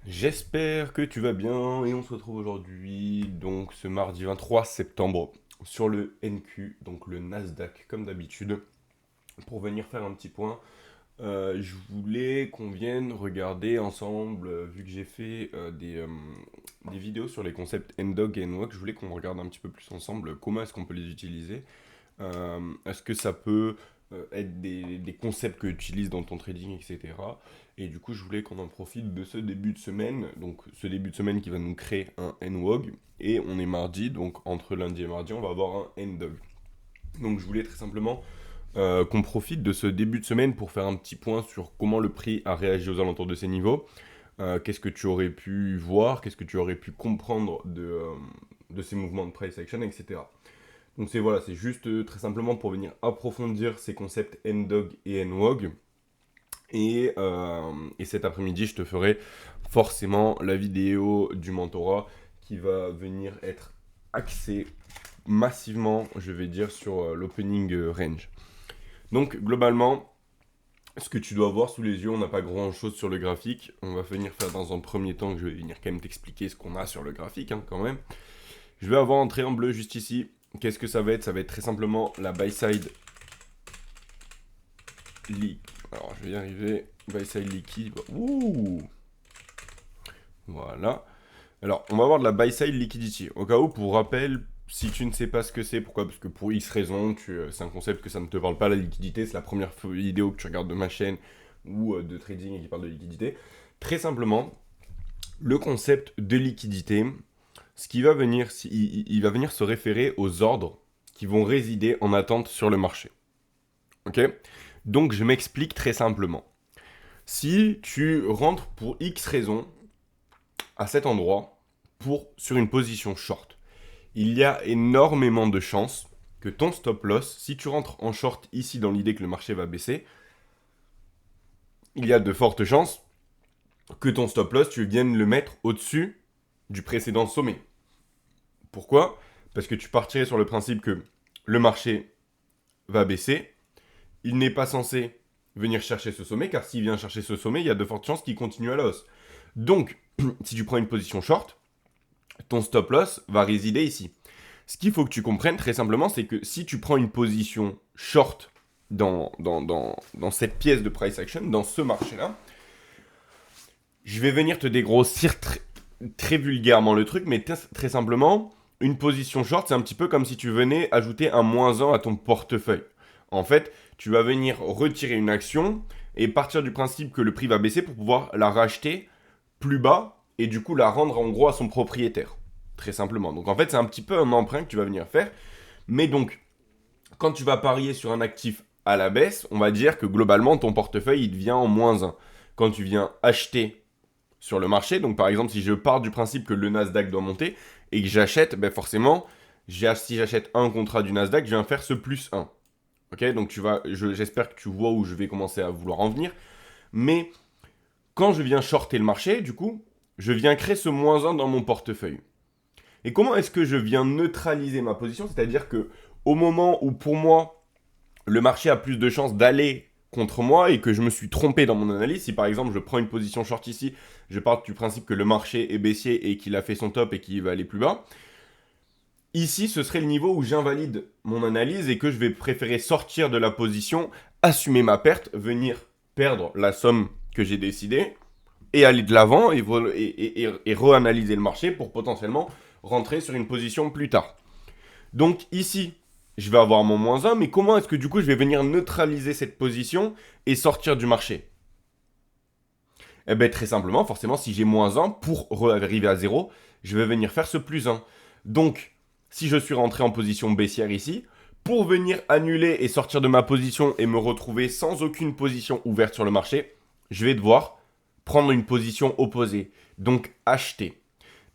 J'espère que tu vas bien et on se retrouve aujourd'hui, donc ce mardi 23 septembre, sur le NQ, donc le Nasdaq, comme d'habitude, pour venir faire un petit point. Je voulais qu'on vienne regarder ensemble, vu que j'ai fait des vidéos sur les concepts NDOG et NWOG, je voulais qu'on regarde un petit peu plus ensemble comment est-ce qu'on peut les utiliser. Est-ce que ça peut être des concepts que tu utilises dans ton trading, etc. Et du coup, je voulais qu'on en profite de ce début de semaine, donc ce début de semaine qui va nous créer un NWOG. Et on est mardi, donc entre lundi et mardi, on va avoir un NDOG. Donc je voulais très simplement qu'on profite de ce début de semaine pour faire un petit point sur comment le prix a réagi aux alentours de ces niveaux. Qu'est-ce que tu aurais pu voir, qu'est-ce que tu aurais pu comprendre de ces mouvements de price action, etc. Donc c'est voilà, c'est juste très simplement pour venir approfondir ces concepts NDOG et NWOG. Et cet après-midi, je te ferai forcément la vidéo du mentorat qui va venir être axée massivement, je vais dire, sur l'opening range. Donc globalement, ce que tu dois voir sous les yeux, on n'a pas grand-chose sur le graphique. On va venir faire dans un premier temps, que je vais venir quand même t'expliquer ce qu'on a sur le graphique, hein, quand même. Je vais avoir un trait en bleu juste ici. Qu'est-ce que ça va être? Ça va être très simplement la buy side alors je vais y arriver. Buy side liquide. Ouh. Voilà. Alors on va avoir de la buy side liquidity. Au cas où, pour rappel, si tu ne sais pas ce que c'est, pourquoi? Parce que pour X raisons, c'est un concept que ça ne te parle pas, la liquidité. C'est la première vidéo que tu regardes de ma chaîne ou de trading et qui parle de liquidité. Très simplement, le concept de liquidité, ce qui va venir, il va venir se référer aux ordres qui vont résider en attente sur le marché. Ok? Donc je m'explique très simplement. Si tu rentres pour X raisons à cet endroit sur une position short, il y a énormément de chances que ton stop loss, si tu rentres en short ici dans l'idée que le marché va baisser, il y a de fortes chances que ton stop loss, tu viennes le mettre au-dessus du précédent sommet. Pourquoi? Parce que tu partirais sur le principe que le marché va baisser, il n'est pas censé venir chercher ce sommet, car s'il vient chercher ce sommet, il y a de fortes chances qu'il continue à la hausse. Donc, si tu prends une position short, ton stop loss va résider ici. Ce qu'il faut que tu comprennes très simplement, c'est que si tu prends une position short dans cette pièce de price action, dans ce marché-là, je vais venir te dégrossir très vulgairement le truc, mais très simplement, une position short, c'est un petit peu comme si tu venais ajouter un -1 à ton portefeuille. En fait, tu vas venir retirer une action et partir du principe que le prix va baisser pour pouvoir la racheter plus bas et du coup la rendre en gros à son propriétaire. Très simplement. Donc en fait, c'est un petit peu un emprunt que tu vas venir faire. Mais donc, quand tu vas parier sur un actif à la baisse, on va dire que globalement, ton portefeuille, il devient en -1. Quand tu viens acheter sur le marché, donc par exemple, si je pars du principe que le Nasdaq doit monter et que j'achète, ben forcément, si j'achète un contrat du Nasdaq, je viens faire ce +1. Ok, donc j'espère que tu vois où je vais commencer à vouloir en venir. Mais quand je viens shorter le marché, du coup, je viens créer ce -1 dans mon portefeuille. Et comment est-ce que je viens neutraliser ma position? C'est-à-dire que au moment où pour moi, le marché a plus de chances d'aller contre moi et que je me suis trompé dans mon analyse, si par exemple je prends une position short ici, je pars du principe que le marché est baissier et qu'il a fait son top et qu'il va aller plus bas, ici ce serait le niveau où j'invalide mon analyse et que je vais préférer sortir de la position, assumer ma perte, venir perdre la somme que j'ai décidée et aller de l'avant et reanalyser le marché pour potentiellement rentrer sur une position plus tard. Donc ici, je vais avoir mon -1, mais comment est-ce que du coup je vais venir neutraliser cette position et sortir du marché? Eh bien très simplement, forcément, si j'ai -1, pour arriver à 0, je vais venir faire ce +1. Donc, si je suis rentré en position baissière ici, pour venir annuler et sortir de ma position et me retrouver sans aucune position ouverte sur le marché, je vais devoir prendre une position opposée, donc acheter.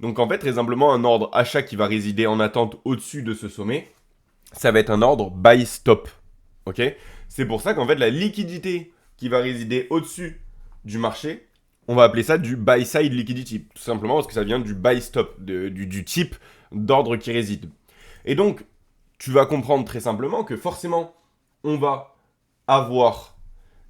Donc en fait, très simplement, un ordre achat qui va résider en attente au-dessus de ce sommet, ça va être un ordre buy stop. Ok? C'est pour ça qu'en fait, la liquidité qui va résider au-dessus du marché, on va appeler ça du buy side liquidity. Tout simplement parce que ça vient du buy stop, du type d'ordre qui réside. Et donc, tu vas comprendre très simplement que forcément, on va avoir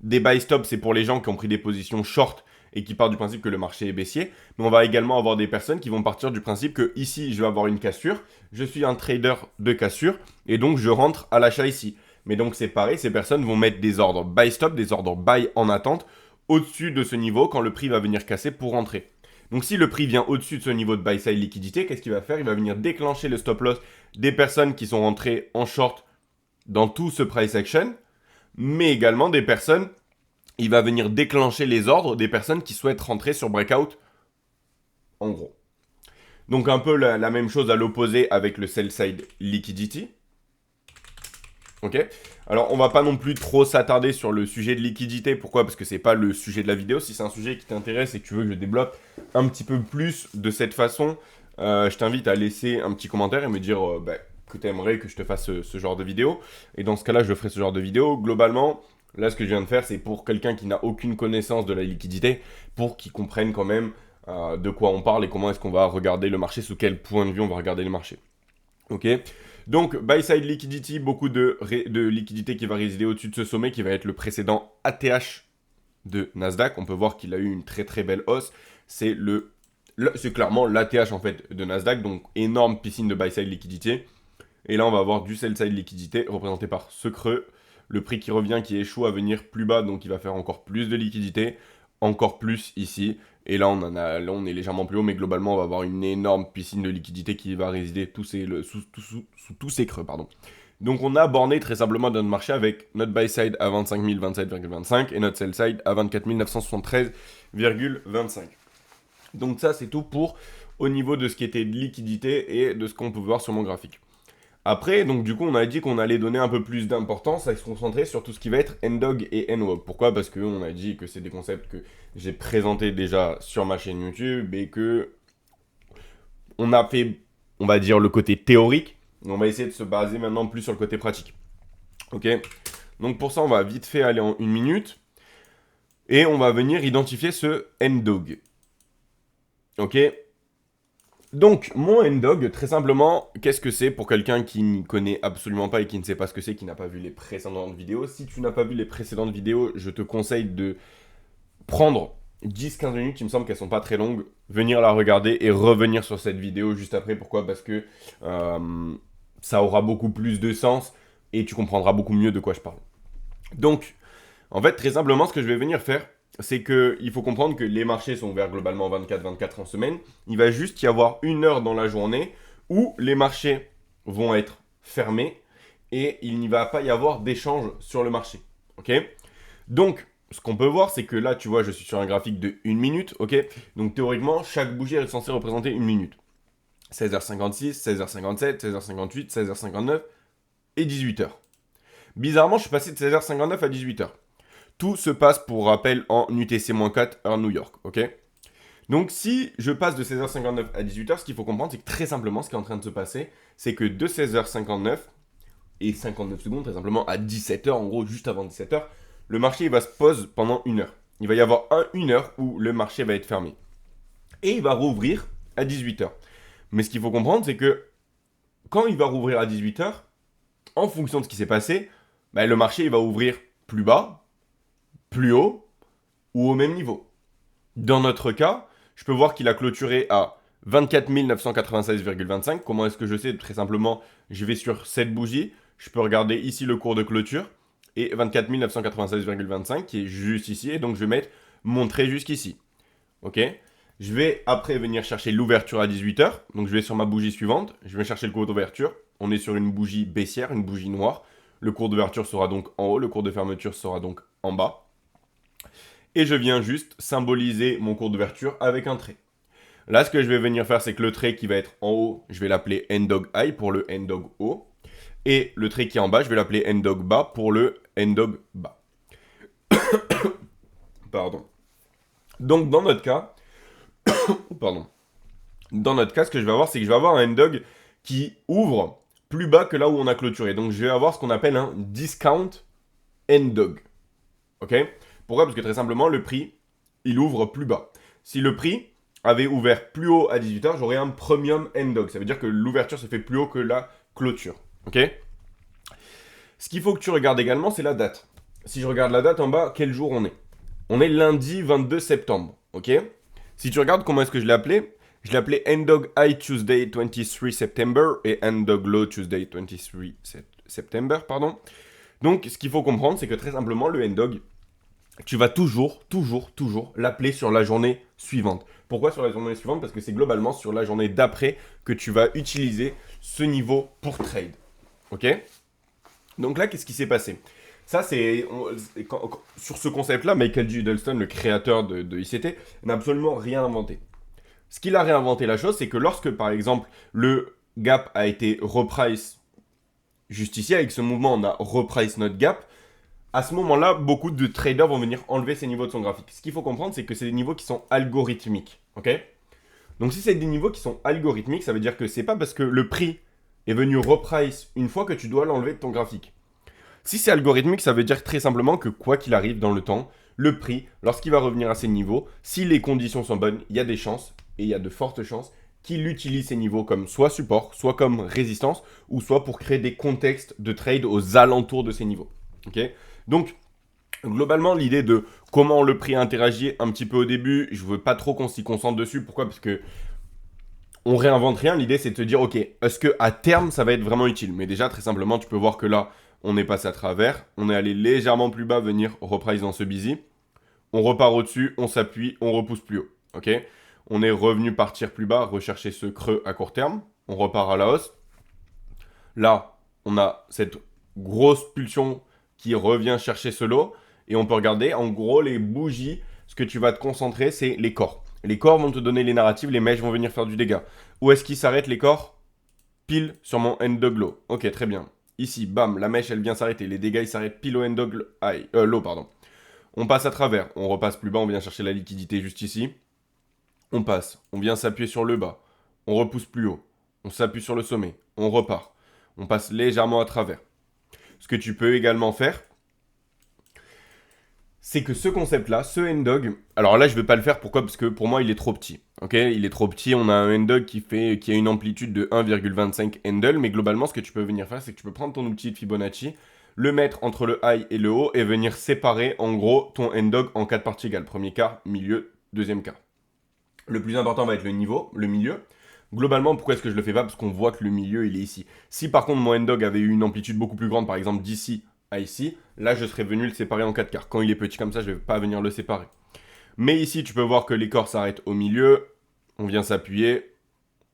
des buy stops, c'est pour les gens qui ont pris des positions short et qui partent du principe que le marché est baissier. Mais on va également avoir des personnes qui vont partir du principe que ici, je vais avoir une cassure. Je suis un trader de cassure et donc je rentre à l'achat ici. Mais donc c'est pareil, ces personnes vont mettre des ordres buy stop, des ordres buy en attente au-dessus de ce niveau quand le prix va venir casser pour rentrer. Donc si le prix vient au-dessus de ce niveau de buy side liquidité, qu'est-ce qu'il va faire? Il va venir déclencher le stop loss des personnes qui sont rentrées en short dans tout ce price action, mais également des personnes, il va venir déclencher les ordres des personnes qui souhaitent rentrer sur breakout, en gros. Donc un peu la même chose à l'opposé avec le sell side liquidity. Ok. Alors on va pas non plus trop s'attarder sur le sujet de liquidité. Pourquoi? Parce que c'est pas le sujet de la vidéo. Si c'est un sujet qui t'intéresse et que tu veux que je développe un petit peu plus de cette façon, je t'invite à laisser un petit commentaire et me dire que tu aimerais que je te fasse ce genre de vidéo. Et dans ce cas-là, je ferai ce genre de vidéo. Globalement, là, ce que je viens de faire, c'est pour quelqu'un qui n'a aucune connaissance de la liquidité, pour qu'il comprenne quand même de quoi on parle et comment est-ce qu'on va regarder le marché, sous quel point de vue on va regarder le marché. Ok. Donc, buy side liquidity, beaucoup de liquidité qui va résider au-dessus de ce sommet, qui va être le précédent ATH de Nasdaq. On peut voir qu'il a eu une très très belle hausse. C'est clairement l'ATH en fait de Nasdaq, donc énorme piscine de buy side liquidité. Et là, on va avoir du sell side liquidité représenté par ce creux. Le prix qui revient, qui échoue à venir plus bas, donc il va faire encore plus de liquidité, encore plus ici. Et là, on est légèrement plus haut, mais globalement, on va avoir une énorme piscine de liquidité qui va résider sous tous ces creux. Donc, on a borné très simplement notre marché avec notre buy side à 25 027,25 et notre sell side à 24 973,25. Donc, ça, c'est tout pour au niveau de ce qui était de liquidité et de ce qu'on peut voir sur mon graphique. Après, donc du coup, on a dit qu'on allait donner un peu plus d'importance à se concentrer sur tout ce qui va être Ndog et Nwop. Pourquoi? Parce qu'on a dit que c'est des concepts que j'ai présentés déjà sur ma chaîne YouTube et que on a fait, on va dire, le côté théorique. On va essayer de se baser maintenant plus sur le côté pratique. Ok? Donc pour ça, on va vite fait aller en 1 minute et on va venir identifier ce Ndog. Ok? Donc, mon Ndog, très simplement, qu'est-ce que c'est pour quelqu'un qui ne connaît absolument pas et qui ne sait pas ce que c'est, qui n'a pas vu les précédentes vidéos? Si tu n'as pas vu les précédentes vidéos, je te conseille de prendre 10-15 minutes, il me semble qu'elles sont pas très longues, venir la regarder et revenir sur cette vidéo juste après. Pourquoi? Parce que ça aura beaucoup plus de sens et tu comprendras beaucoup mieux de quoi je parle. Donc, en fait, très simplement, ce que je vais venir faire, c'est qu'il faut comprendre que les marchés sont ouverts globalement 24 en semaine. Il va juste y avoir une heure dans la journée où les marchés vont être fermés et il n'y va pas y avoir d'échange sur le marché. Ok? Donc, ce qu'on peut voir, c'est que là, tu vois, je suis sur un graphique de 1 minute. Ok? Donc, théoriquement, chaque bougie est censée représenter 1 minute. 16h56, 16h57, 16h58, 16h59 et 18h. Bizarrement, je suis passé de 16h59 à 18h. Tout se passe, pour rappel, en UTC-4 heure New York, ok? Donc si je passe de 16h59 à 18h, ce qu'il faut comprendre, c'est que très simplement, ce qui est en train de se passer, c'est que de 16h59 et 59 secondes, très simplement, à 17h, en gros, juste avant 17h, le marché il va se pause pendant 1 heure. Il va y avoir une heure où le marché va être fermé. Et il va rouvrir à 18h. Mais ce qu'il faut comprendre, c'est que quand il va rouvrir à 18h, en fonction de ce qui s'est passé, le marché il va ouvrir plus bas, plus haut ou au même niveau. Dans notre cas, je peux voir qu'il a clôturé à 24 996,25. Comment est-ce que je sais? Très simplement, je vais sur cette bougie, je peux regarder ici le cours de clôture et 24 996,25 qui est juste ici et donc je vais mettre mon trait jusqu'ici. Ok? Je vais après venir chercher l'ouverture à 18h. Donc je vais sur ma bougie suivante, je vais chercher le cours d'ouverture. On est sur une bougie baissière, une bougie noire. Le cours d'ouverture sera donc en haut, le cours de fermeture sera donc en bas. Et je viens juste symboliser mon cours d'ouverture avec un trait. Là, ce que je vais venir faire, c'est que le trait qui va être en haut, je vais l'appeler Ndog High pour le Ndog haut. Et le trait qui est en bas, je vais l'appeler Ndog bas pour le Ndog bas. Pardon. Donc, dans notre cas, ce que je vais avoir, c'est que je vais avoir un Ndog qui ouvre plus bas que là où on a clôturé. Donc, je vais avoir ce qu'on appelle un discount Ndog. Ok? Pourquoi? Parce que très simplement, le prix, il ouvre plus bas. Si le prix avait ouvert plus haut à 18h, j'aurais un premium Ndog. Ça veut dire que l'ouverture se fait plus haut que la clôture. Ok? Ce qu'il faut que tu regardes également, c'est la date. Si je regarde la date en bas, quel jour on est? On est lundi 22 septembre. ok? Si tu regardes comment est-ce que je l'ai appelé Endog High Tuesday 23 September et Endog Low Tuesday 23 September, pardon. Donc, ce qu'il faut comprendre, c'est que très simplement, le Endog, tu vas toujours l'appeler sur la journée suivante. Pourquoi sur la journée suivante? Parce que c'est globalement sur la journée d'après que tu vas utiliser ce niveau pour trade. Ok? Donc là, qu'est-ce qui s'est passé? Ça, sur ce concept-là, Michael J. Huddleston, le créateur de ICT, n'a absolument rien inventé. Ce qu'il a réinventé la chose, c'est que lorsque, par exemple, le gap a été reprice juste ici, avec ce mouvement, on a reprice notre gap, à ce moment-là, beaucoup de traders vont venir enlever ces niveaux de son graphique. Ce qu'il faut comprendre, c'est que c'est des niveaux qui sont algorithmiques. Ok? Donc si c'est des niveaux qui sont algorithmiques, ça veut dire que c'est pas parce que le prix est venu reprice une fois que tu dois l'enlever de ton graphique. Si c'est algorithmique, ça veut dire très simplement que quoi qu'il arrive dans le temps, le prix, lorsqu'il va revenir à ces niveaux, si les conditions sont bonnes, il y a des chances, et il y a de fortes chances, qu'il utilise ces niveaux comme soit support, soit comme résistance, ou soit pour créer des contextes de trade aux alentours de ces niveaux. Ok? Donc, globalement, l'idée de comment le prix interagit un petit peu au début, je veux pas trop qu'on s'y concentre dessus. Pourquoi? Parce que on réinvente rien. L'idée, c'est de te dire, ok, est-ce que à terme, ça va être vraiment utile? Mais déjà, très simplement, tu peux voir que là, on est passé à travers, on est allé légèrement plus bas, venir reprice dans ce busy. On repart au-dessus, on s'appuie, on repousse plus haut. Ok? On est revenu partir plus bas, rechercher ce creux à court terme. On repart à la hausse. Là, on a cette grosse pulsion qui revient chercher ce lot. Et on peut regarder, en gros, les bougies, ce que tu vas te concentrer, c'est les corps. Les corps vont te donner les narratives, les mèches vont venir faire du dégât. Où est-ce qu'ils s'arrêtent, les corps? Pile sur mon end de low. Ok, très bien. Ici, bam, la mèche, elle vient s'arrêter. Les dégâts, ils s'arrêtent pile au end of low, pardon. On passe à travers. On repasse plus bas, on vient chercher la liquidité juste ici. On passe. On vient s'appuyer sur le bas. On repousse plus haut. On s'appuie sur le sommet. On repart. On passe légèrement à travers. Ce que tu peux également faire, c'est que ce concept-là, ce N-Dog, alors là je vais pas le faire, pourquoi? Parce que pour moi il est trop petit, ok? Il est trop petit, on a un N-Dog qui a une amplitude de 1,25 handle, mais globalement ce que tu peux venir faire, c'est que tu peux prendre ton outil de Fibonacci, le mettre entre le high et le haut, et venir séparer en gros ton N-Dog en 4 parties égales, premier quart, milieu, deuxième quart. Le plus important va être le niveau, le milieu. Globalement, pourquoi est-ce que je le fais pas? Parce qu'on voit que le milieu il est ici. Si par contre mon N-Dog avait eu une amplitude beaucoup plus grande, par exemple d'ici à ici, là je serais venu le séparer en 4 quarts. Quand il est petit comme ça, je ne vais pas venir le séparer. Mais ici, tu peux voir que les corps s'arrêtent au milieu. On vient s'appuyer.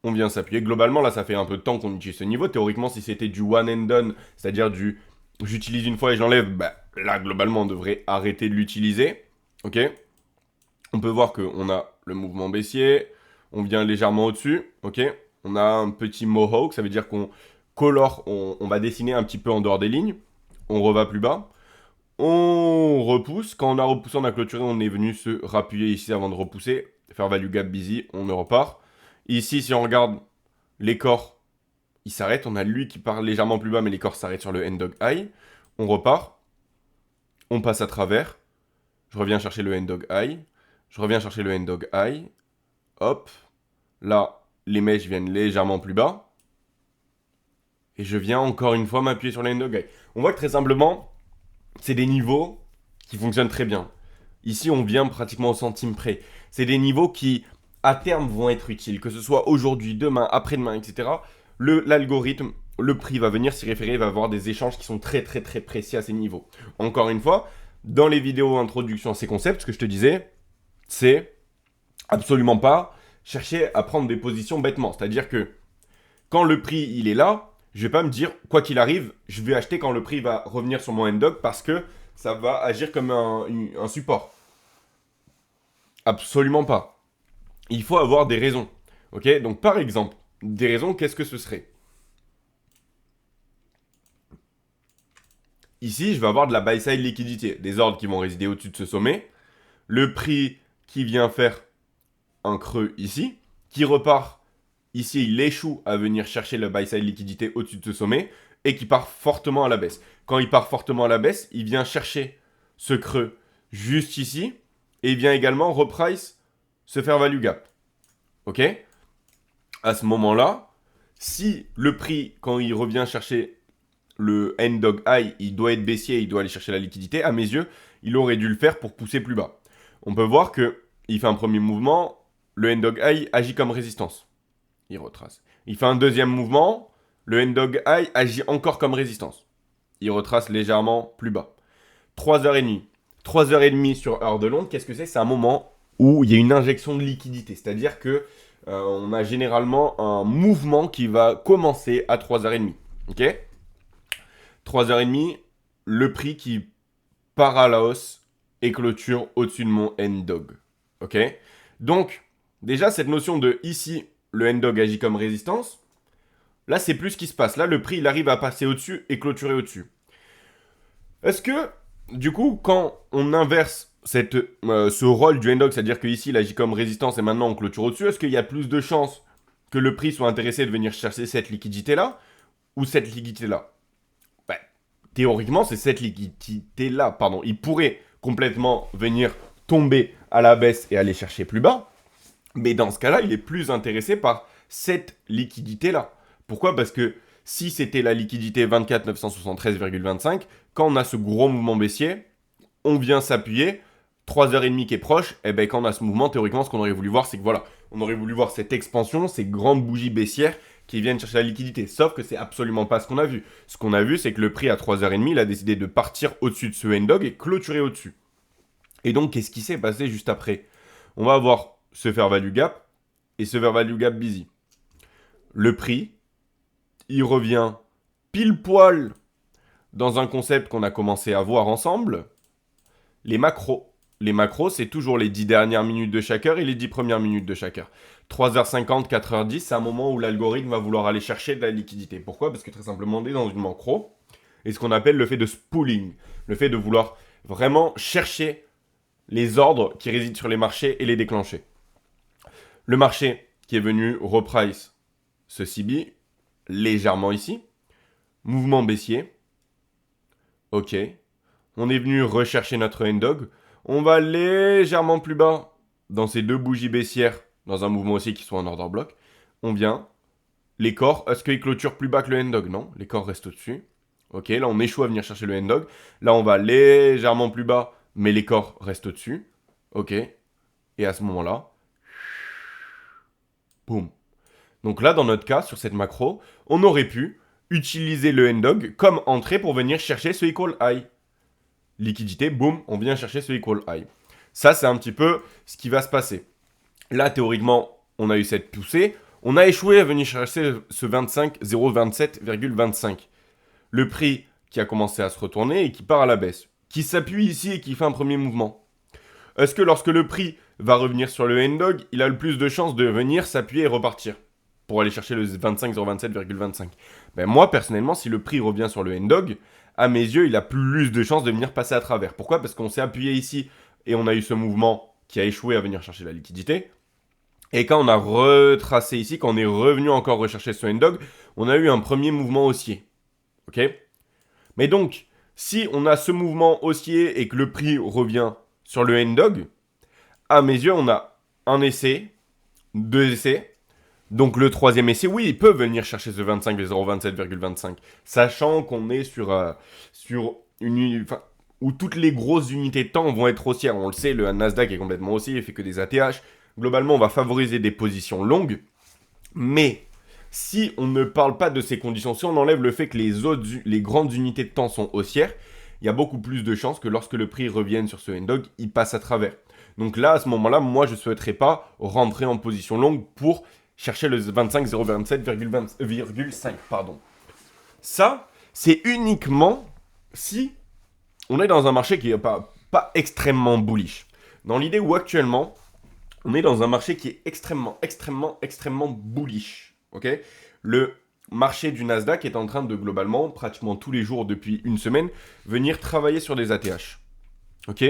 On vient s'appuyer. Globalement, là, ça fait un peu de temps qu'on utilise ce niveau. Théoriquement, si c'était du one and done, c'est-à-dire du j'utilise une fois et j'enlève, bah, là, globalement, on devrait arrêter de l'utiliser. Ok? On peut voir qu'on a le mouvement baissier. On vient légèrement au-dessus. Ok? On a un petit mohawk. Ça veut dire qu'on colore, on va dessiner un petit peu en dehors des lignes. On reva plus bas. On repousse. Quand on a repoussé, on a clôturé, on est venu se rappuyer ici avant de repousser. Faire value gap busy, on repart. Ici, si on regarde les corps, ils s'arrêtent. On a lui qui part légèrement plus bas, mais les corps s'arrêtent sur le N-Dog High. On repart. On passe à travers. Je reviens chercher le N-Dog High. Je reviens chercher le N-Dog High. Hop. Là, les mèches viennent légèrement plus bas. Et je viens encore une fois m'appuyer sur le N-Dog High. On voit que très simplement, c'est des niveaux qui fonctionnent très bien. Ici, on vient pratiquement au centime près. C'est des niveaux qui, à terme, vont être utiles. Que ce soit aujourd'hui, demain, après-demain, etc. L'algorithme, le prix va venir s'y référer, va avoir des échanges qui sont très précis à ces niveaux. Encore une fois, dans les vidéos introduction à ces concepts, ce que je te disais, c'est absolument pas chercher à prendre des positions bêtement. C'est-à-dire que quand le prix, il est là, je vais pas me dire, quoi qu'il arrive, je vais acheter quand le prix va revenir sur mon N-Dog parce que ça va agir comme un support. Absolument pas. Il faut avoir des raisons. Ok? Donc par exemple, des raisons, qu'est-ce que ce serait? Ici, je vais avoir de la buy side liquidité, des ordres qui vont résider au-dessus de ce sommet, le prix qui vient faire un creux ici, qui repart ici, il échoue à venir chercher le buy side liquidité au-dessus de ce sommet et qui part fortement à la baisse. Quand il part fortement à la baisse, il vient chercher ce creux juste ici et il vient également reprice se faire value gap. Ok? À ce moment-là, si le prix, quand il revient chercher le N-Dog High, il doit être baissier, il doit aller chercher la liquidité, à mes yeux, il aurait dû le faire pour pousser plus bas. On peut voir que il fait un premier mouvement, le N-Dog High agit comme résistance. Il retrace. Il fait un deuxième mouvement, le N-Dog High agit encore comme résistance. Il retrace légèrement plus bas. 3h30. 3h30 sur heure de Londres, qu'est-ce que c'est? C'est un moment où il y a une injection de liquidité. C'est-à-dire que on a généralement un mouvement qui va commencer à 3h30. Ok? 3h30, le prix qui part à la hausse et clôture au-dessus de mon N-Dog. Ok? Donc, déjà, cette notion de ici, le N-Dog agit comme résistance, là, c'est plus ce qui se passe. Là, le prix, il arrive à passer au-dessus et clôturer au-dessus. Est-ce que, du coup, quand on inverse ce rôle du N-Dog, c'est-à-dire qu'ici, il agit comme résistance et maintenant on clôture au-dessus, est-ce qu'il y a plus de chances que le prix soit intéressé de venir chercher cette liquidité-là ou cette liquidité-là? Théoriquement, c'est cette liquidité-là, pardon. Il pourrait complètement venir tomber à la baisse et aller chercher plus bas. Mais dans ce cas-là, il est plus intéressé par cette liquidité-là. Pourquoi? Parce que si c'était la liquidité 24 973,25, quand on a ce gros mouvement baissier, on vient s'appuyer, 3h30 qui est proche, et bien quand on a ce mouvement, théoriquement, ce qu'on aurait voulu voir, c'est que voilà, on aurait voulu voir cette expansion, ces grandes bougies baissières qui viennent chercher la liquidité. Sauf que c'est absolument pas ce qu'on a vu. Ce qu'on a vu, c'est que le prix à 3h30, il a décidé de partir au-dessus de ce N-Dog et clôturer au-dessus. Et donc, qu'est-ce qui s'est passé juste après? On va avoir ce fair value gap et ce fair value gap busy. Le prix, il revient pile poil dans un concept qu'on a commencé à voir ensemble, les macros. Les macros, c'est toujours les 10 dernières minutes de chaque heure et les 10 premières minutes de chaque heure. 3h50, 4h10, c'est un moment où l'algorithme va vouloir aller chercher de la liquidité. Pourquoi? Parce que très simplement, on est dans une macro, et ce qu'on appelle le fait de spooling, le fait de vouloir vraiment chercher les ordres qui résident sur les marchés et les déclencher. Le marché qui est venu reprice ce CB légèrement ici, mouvement baissier, ok, on est venu rechercher notre N-Dog, on va légèrement plus bas dans ces deux bougies baissières, dans un mouvement aussi qui soit en order block. On vient, les corps, est-ce qu'ils clôturent plus bas que le N-Dog? Non, les corps restent au-dessus. Ok, là on échoue à venir chercher le N-Dog. Là on va légèrement plus bas, mais les corps restent au-dessus. Ok, et à ce moment-là, boum. Donc là, dans notre cas, sur cette macro, on aurait pu utiliser le N-Dog comme entrée pour venir chercher ce equal high. Liquidité, boum, on vient chercher ce equal high. Ça, c'est un petit peu ce qui va se passer. Là, théoriquement, on a eu cette poussée. On a échoué à venir chercher ce 0,27,25. Le prix qui a commencé à se retourner et qui part à la baisse. Qui s'appuie ici et qui fait un premier mouvement. Est-ce que lorsque le prix va revenir sur le N-Dog, il a le plus de chances de venir s'appuyer et repartir pour aller chercher le 0,27,25? Ben moi, personnellement, si le prix revient sur le N-Dog, à mes yeux, il a plus de chances de venir passer à travers. Pourquoi? Parce qu'on s'est appuyé ici et on a eu ce mouvement qui a échoué à venir chercher la liquidité. Et quand on a retracé ici, quand on est revenu encore rechercher ce N-Dog, on a eu un premier mouvement haussier. Ok? Mais donc, si on a ce mouvement haussier et que le prix revient sur le N-Dog, à mes yeux, on a un essai, deux essais. Donc le troisième essai, oui, il peut venir chercher ce 0,27,25, sachant qu'on est sur une... où toutes les grosses unités de temps vont être haussières. On le sait, le Nasdaq est complètement haussier, il fait que des ATH. Globalement, on va favoriser des positions longues. Mais si on ne parle pas de ces conditions, si on enlève le fait que les grandes unités de temps sont haussières, il y a beaucoup plus de chances que lorsque le prix revienne sur ce N-Dog, il passe à travers. Donc là, à ce moment-là, moi, je ne souhaiterais pas rentrer en position longue pour chercher le 0,27,5. Pardon. Ça, c'est uniquement si on est dans un marché qui n'est pas extrêmement bullish. Dans l'idée où actuellement, on est dans un marché qui est extrêmement bullish. Ok? Le marché du Nasdaq est en train de globalement, pratiquement tous les jours depuis une semaine, venir travailler sur des ATH. Ok?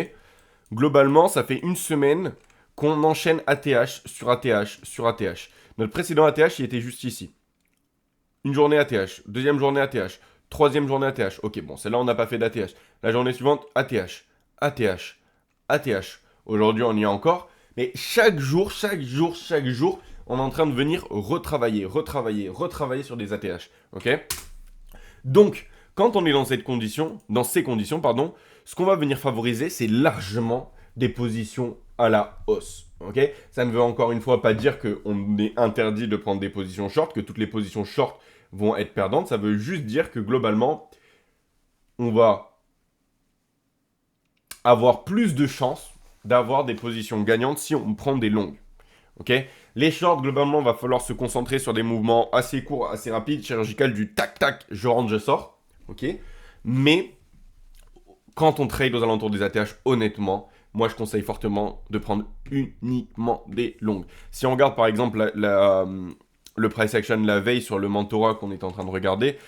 Globalement, ça fait une semaine qu'on enchaîne ATH sur ATH sur ATH. Notre précédent ATH, il était juste ici. Une journée ATH, deuxième journée ATH, troisième journée ATH. Ok, bon, celle-là, on n'a pas fait d'ATH. La journée suivante, ATH, ATH, ATH. Aujourd'hui, on y est encore. Mais chaque jour, on est en train de venir retravailler sur des ATH. Ok? Donc, quand on est dans ces conditions, ce qu'on va venir favoriser, c'est largement des positions à la hausse. Ok, ça ne veut encore une fois pas dire qu'on est interdit de prendre des positions short, que toutes les positions short vont être perdantes. Ça veut juste dire que globalement, on va avoir plus de chances d'avoir des positions gagnantes si on prend des longues. Ok, les shorts, globalement, va falloir se concentrer sur des mouvements assez courts, assez rapides, chirurgical, du tac-tac, je rentre, je sors. Ok, mais quand on trade aux alentours des ATH, honnêtement, moi je conseille fortement de prendre uniquement des longues. Si on regarde par exemple le price action la veille sur le Mentora qu'on est en train de regarder,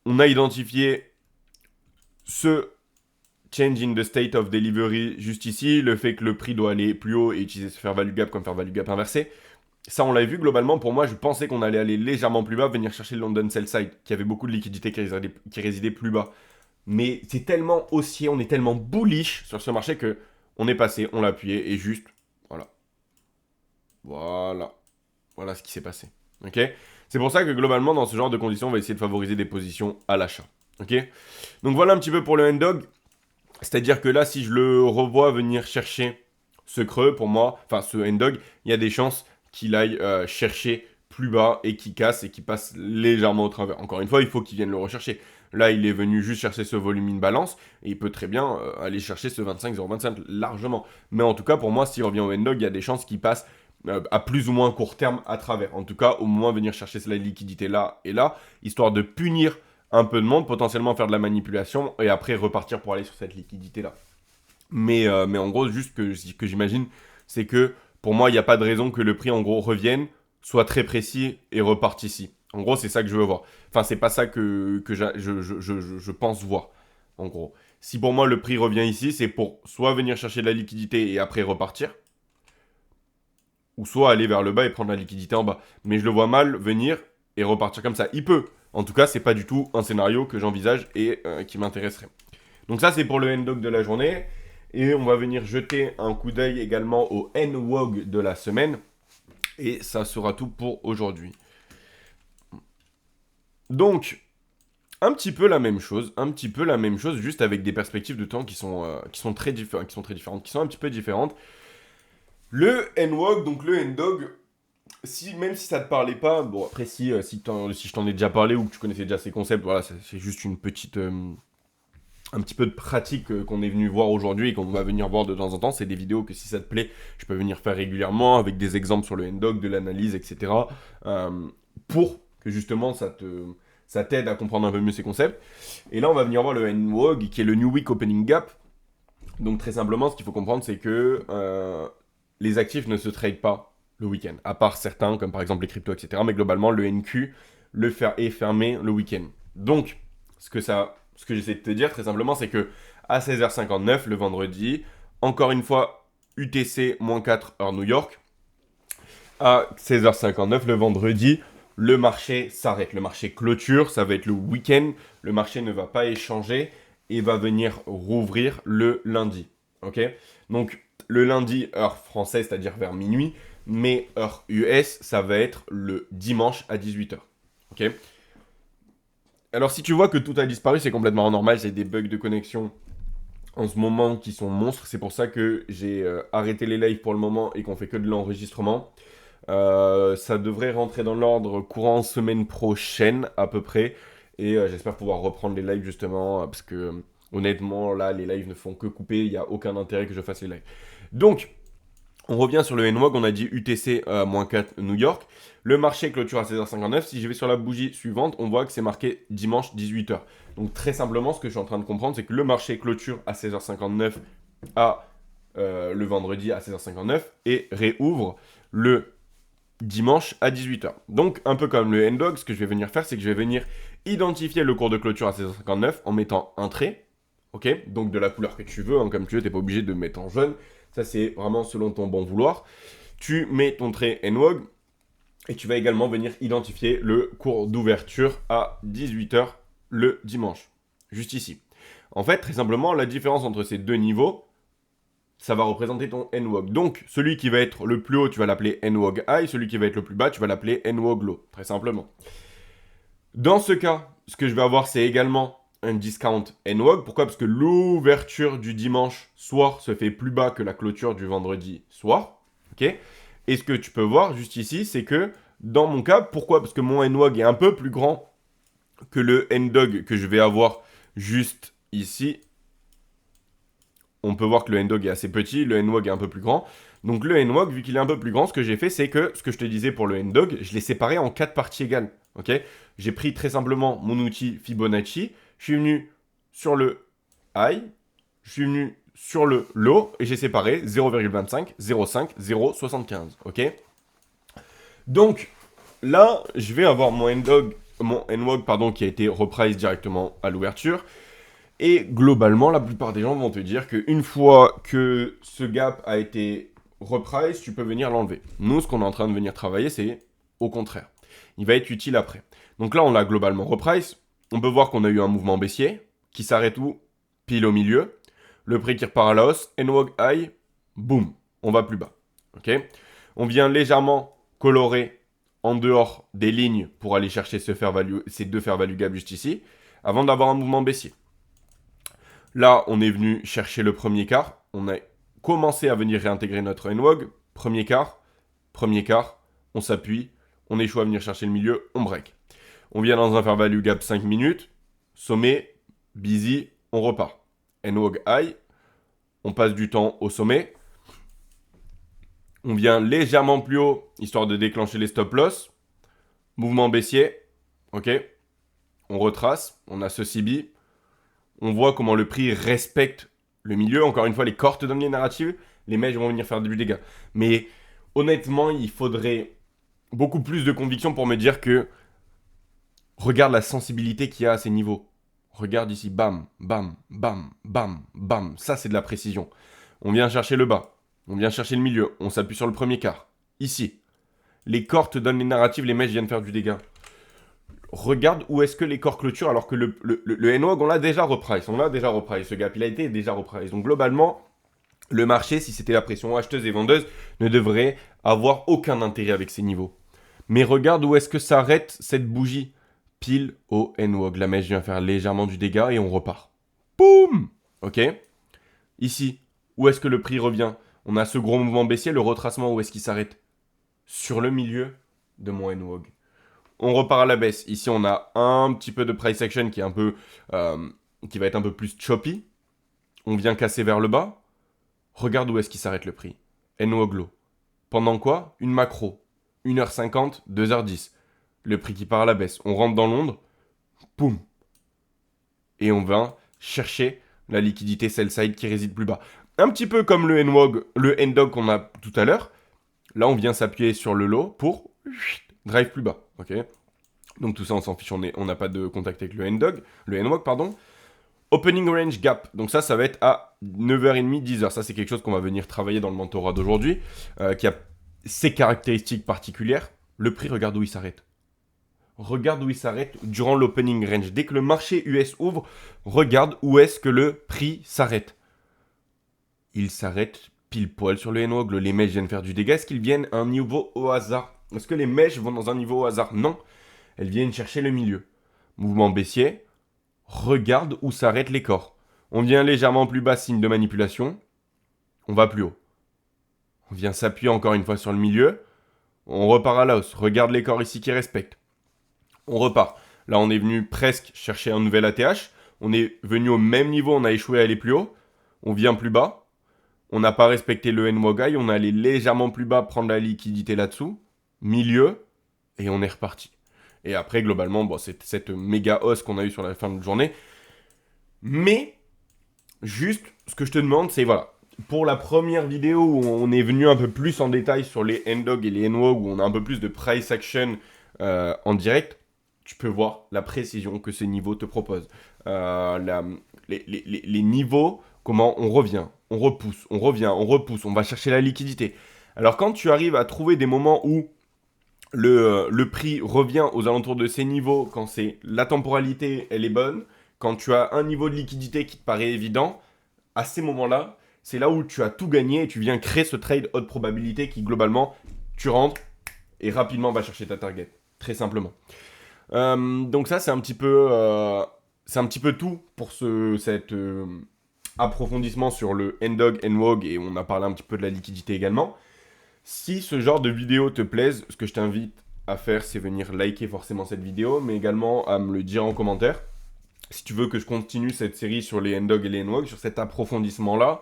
on a identifié ce change in the state of delivery juste ici, le fait que le prix doit aller plus haut et utiliser ce fair value gap comme fair value gap inversé. Ça, on l'a vu globalement. Pour moi, je pensais qu'on allait aller légèrement plus bas, venir chercher le London Sell Side, qui avait beaucoup de liquidités qui résidaient plus bas. Mais c'est tellement haussier, on est tellement bullish sur ce marché que on est passé, on l'a appuyé et juste, voilà. Voilà ce qui s'est passé. Ok. C'est pour ça que globalement, dans ce genre de conditions, on va essayer de favoriser des positions à l'achat. Ok. Donc voilà un petit peu pour le N-Dog. C'est-à-dire que là, si je le revois venir chercher ce creux, pour moi, enfin ce N-Dog, il y a des chances qu'il aille chercher plus bas et qu'il casse et qu'il passe légèrement au travers. Encore une fois, il faut qu'il vienne le rechercher. Là, il est venu juste chercher ce volume in balance et il peut très bien aller chercher ce 25,025 largement. Mais en tout cas, pour moi, s'il revient au N-Dog, il y a des chances qu'il passe à plus ou moins court terme à travers. En tout cas, au moins venir chercher cette liquidité là et là, histoire de punir un peu de monde, potentiellement faire de la manipulation et après repartir pour aller sur cette liquidité là. Mais en gros, juste que j'imagine, c'est que pour moi, il n'y a pas de raison que le prix en gros revienne, soit très précis et reparte ici. En gros, c'est ça que je veux voir. Enfin, c'est pas ça que je pense voir, en gros. Si pour moi le prix revient ici, c'est pour soit venir chercher de la liquidité et après repartir, ou soit aller vers le bas et prendre la liquidité en bas. Mais je le vois mal venir et repartir comme ça. Il peut. En tout cas, c'est pas du tout un scénario que j'envisage et qui m'intéresserait. Donc ça, c'est pour le N-Dog de la journée. Et on va venir jeter un coup d'œil également au N-Wog de la semaine. Et ça sera tout pour aujourd'hui. Donc, un petit peu la même chose, juste avec des perspectives de temps qui sont très différentes, qui sont un petit peu différentes. Le N-Wog, donc le N-Dog, même si ça te parlait pas, bon après si je t'en ai déjà parlé ou que tu connaissais déjà ces concepts, voilà, c'est juste une petite, un petit peu de pratique qu'on est venu voir aujourd'hui et qu'on va venir voir de temps en temps. C'est des vidéos que si ça te plaît, je peux venir faire régulièrement avec des exemples sur le N-Dog, de l'analyse, etc. Pour que justement ça t'aide à comprendre un peu mieux ces concepts. Et là, on va venir voir le N-Wog qui est le New Week Opening Gap. Donc très simplement, ce qu'il faut comprendre, c'est que les actifs ne se tradent pas le week-end, à part certains, comme par exemple les cryptos, etc. Mais globalement, le NQ est fermé le week-end. Donc, ce que j'essaie de te dire, très simplement, c'est que à 16h59, le vendredi, encore une fois, UTC-4 heure New York, à 16h59, le vendredi, le marché s'arrête. Le marché clôture, ça va être le week-end. Le marché ne va pas échanger et va venir rouvrir le lundi. Ok. Donc, le lundi, heure française, c'est-à-dire vers minuit, mais heure US, ça va être le dimanche à 18h. Ok. Alors, si tu vois que tout a disparu, c'est complètement normal. J'ai des bugs de connexion en ce moment qui sont monstres. C'est pour ça que j'ai arrêté les lives pour le moment et qu'on fait que de l'enregistrement. Ça devrait rentrer dans l'ordre courant semaine prochaine à peu près. Et j'espère pouvoir reprendre les lives justement parce que honnêtement là les lives ne font que couper. Il n'y a aucun intérêt que je fasse les lives. Donc on revient sur le NWAG, on a dit UTC-4 New York. Le marché clôture à 16h59. Si je vais sur la bougie suivante, on voit que c'est marqué dimanche 18h. Donc très simplement, ce que je suis en train de comprendre, c'est que le marché clôture à 16h59 le vendredi à 16h59 et réouvre le dimanche à 18h. Donc un peu comme le N-Dog, ce que je vais venir faire, c'est que je vais venir identifier le cours de clôture à 16h59 en mettant un trait. Ok, donc de la couleur que tu veux, hein, comme tu veux, t'es pas obligé de mettre en jaune. Ça, c'est vraiment selon ton bon vouloir. Tu mets ton trait N-Wog et tu vas également venir identifier le cours d'ouverture à 18h le dimanche. Juste ici. En fait, très simplement, la différence entre ces deux niveaux, ça va représenter ton N-Wog. Donc, celui qui va être le plus haut, tu vas l'appeler N-Wog High. Celui qui va être le plus bas, tu vas l'appeler N-Wog Low. Très simplement. Dans ce cas, ce que je vais avoir, c'est également un discount NWOG. Pourquoi? Parce que l'ouverture du dimanche soir se fait plus bas que la clôture du vendredi soir. Ok. Et ce que tu peux voir juste ici, c'est que dans mon cas, pourquoi? Parce que mon NWOG est un peu plus grand que le NDOG que je vais avoir juste ici. On peut voir que le NDOG est assez petit, le NWOG est un peu plus grand. Donc le NWOG, vu qu'il est un peu plus grand, ce que j'ai fait, c'est que, ce que je te disais pour le NDOG, je l'ai séparé en 4 parties égales. Ok. J'ai pris très simplement mon outil Fibonacci, je suis venu sur le high, je suis venu sur le low, et j'ai séparé 0,25, 0,5, 0,75. Ok. Donc, là, je vais avoir mon NWOG pardon, qui a été reprice directement à l'ouverture. Et globalement, la plupart des gens vont te dire qu'une fois que ce gap a été reprice, tu peux venir l'enlever. Nous, ce qu'on est en train de venir travailler, c'est au contraire. Il va être utile après. Donc là, on l'a globalement reprice. On peut voir qu'on a eu un mouvement baissier qui s'arrête où? Pile au milieu. Le prix qui repart à la hausse. NWOG high, boum, on va plus bas. Ok. On vient légèrement colorer en dehors des lignes pour aller chercher ces deux fair value gap juste ici, avant d'avoir un mouvement baissier. Là, on est venu chercher le premier quart. On a commencé à venir réintégrer notre NWOG. Premier quart, on s'appuie, on échoue à venir chercher le milieu, on break. On vient dans un fair value gap 5 minutes, sommet, busy, on repart. NWOG high, on passe du temps au sommet. On vient légèrement plus haut, histoire de déclencher les stop loss. Mouvement baissier, ok. On retrace, on a ce CB. On voit comment le prix respecte le milieu. Encore une fois, les corps te donnent les narratives, les mèches vont venir faire du dégât. Mais honnêtement, il faudrait beaucoup plus de conviction pour me dire que regarde la sensibilité qu'il y a à ces niveaux. Regarde ici, bam, bam, bam, bam, bam. Ça, c'est de la précision. On vient chercher le bas, on vient chercher le milieu, on s'appuie sur le premier quart. Ici, les corps te donnent les narratives, les mèches viennent faire du dégât. Regarde où est-ce que les corps clôturent alors que le NWOG, on l'a déjà reprice. Ce gap, il a été déjà reprice. Donc globalement, le marché, si c'était la pression acheteuse et vendeuse, ne devrait avoir aucun intérêt avec ces niveaux. Mais regarde où est-ce que s'arrête cette bougie. Pile au NWOG. La mèche vient faire légèrement du dégât et on repart. Boum. Ok. Ici, où est-ce que le prix revient? On a ce gros mouvement baissier, le retracement, où est-ce qu'il s'arrête? Sur le milieu de mon NWOG. On repart à la baisse. Ici, on a un petit peu de price action qui est qui va être un peu plus choppy. On vient casser vers le bas. Regarde où est-ce qu'il s'arrête le prix. NWOG low. Pendant quoi? Une macro. 1h50, 2h10. Le prix qui part à la baisse. On rentre dans l'ombre. Poum. Et on va chercher la liquidité sell-side qui réside plus bas. Un petit peu comme le NWOG, le NDOG qu'on a tout à l'heure. Là, on vient s'appuyer sur le low pour drive plus bas. Ok. Donc tout ça, on s'en fiche, on n'a pas de contact avec le NWOG, pardon. Opening range gap, donc ça va être à 9h30, 10h. Ça, c'est quelque chose qu'on va venir travailler dans le mentorat d'aujourd'hui, qui a ses caractéristiques particulières. Le prix, regarde où il s'arrête. Regarde où il s'arrête durant l'opening range. Dès que le marché US ouvre, regarde où est-ce que le prix s'arrête. Il s'arrête pile poil sur le NWOG. Les mèches viennent faire du dégât. Est-ce qu'ils viennent à un niveau au hasard? Est-ce que les mèches vont dans un niveau au hasard? Non. Elles viennent chercher le milieu. Mouvement baissier. Regarde où s'arrêtent les corps. On vient légèrement plus bas, signe de manipulation. On va plus haut. On vient s'appuyer encore une fois sur le milieu. On repart à la hausse. Regarde les corps ici qui respectent. On repart. Là, on est venu presque chercher un nouvel ATH. On est venu au même niveau, on a échoué à aller plus haut. On vient plus bas. On n'a pas respecté le NWOG high. On est allé légèrement plus bas prendre la liquidité là-dessous. Milieu. Et on est reparti. Et après, globalement, bon, c'est cette méga hausse qu'on a eue sur la fin de journée. Mais, juste, ce que je te demande, c'est, voilà, pour la première vidéo où on est venu un peu plus en détail sur les NDOG et les NWOG, où on a un peu plus de price action en direct, tu peux voir la précision que ces niveaux te proposent. Les niveaux, comment on revient, on repousse, on revient, on repousse, on va chercher la liquidité. Alors, quand tu arrives à trouver des moments où le prix revient aux alentours de ces niveaux quand la temporalité elle est bonne, quand tu as un niveau de liquidité qui te paraît évident, à ces moments-là, c'est là où tu as tout gagné et tu viens créer ce trade haute probabilité qui globalement, tu rentres et rapidement va chercher ta target, très simplement. Donc ça c'est un petit peu c'est un petit peu tout pour cet approfondissement sur le Ndog, Nwog, et on a parlé un petit peu de la liquidité également. Si ce genre de vidéo te plaise, ce que je t'invite à faire, c'est venir liker forcément cette vidéo, mais également à me le dire en commentaire. Si tu veux que je continue cette série sur les Ndog et les Nwog, sur cet approfondissement-là,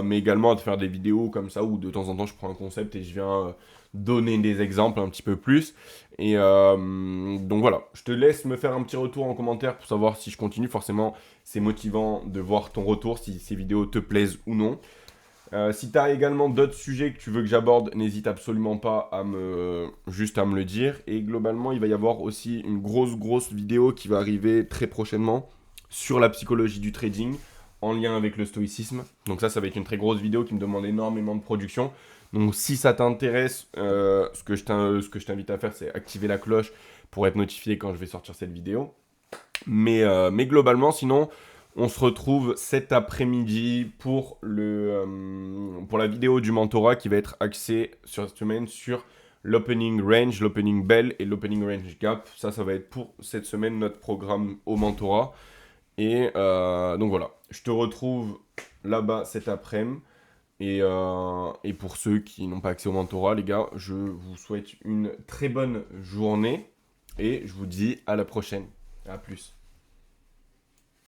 mais également à te faire des vidéos comme ça où de temps en temps je prends un concept et je viens donner des exemples un petit peu plus. Et donc voilà, je te laisse me faire un petit retour en commentaire pour savoir si je continue. Forcément, c'est motivant de voir ton retour, si ces vidéos te plaisent ou non. Si tu as également d'autres sujets que tu veux que j'aborde, n'hésite absolument pas juste à me le dire. Et globalement, il va y avoir aussi une grosse vidéo qui va arriver très prochainement sur la psychologie du trading en lien avec le stoïcisme. Donc ça va être une très grosse vidéo qui me demande énormément de production. Donc si ça t'intéresse, ce que je t'invite à faire, c'est activer la cloche pour être notifié quand je vais sortir cette vidéo. Mais globalement, sinon, on se retrouve cet après-midi pour la vidéo du mentorat qui va être axée sur cette semaine sur l'opening range, l'opening bell et l'opening range gap. Ça va être pour cette semaine notre programme au mentorat. Et donc voilà, je te retrouve là-bas cet après-midi. Et pour ceux qui n'ont pas accès au mentorat, les gars, je vous souhaite une très bonne journée et je vous dis à la prochaine. À plus.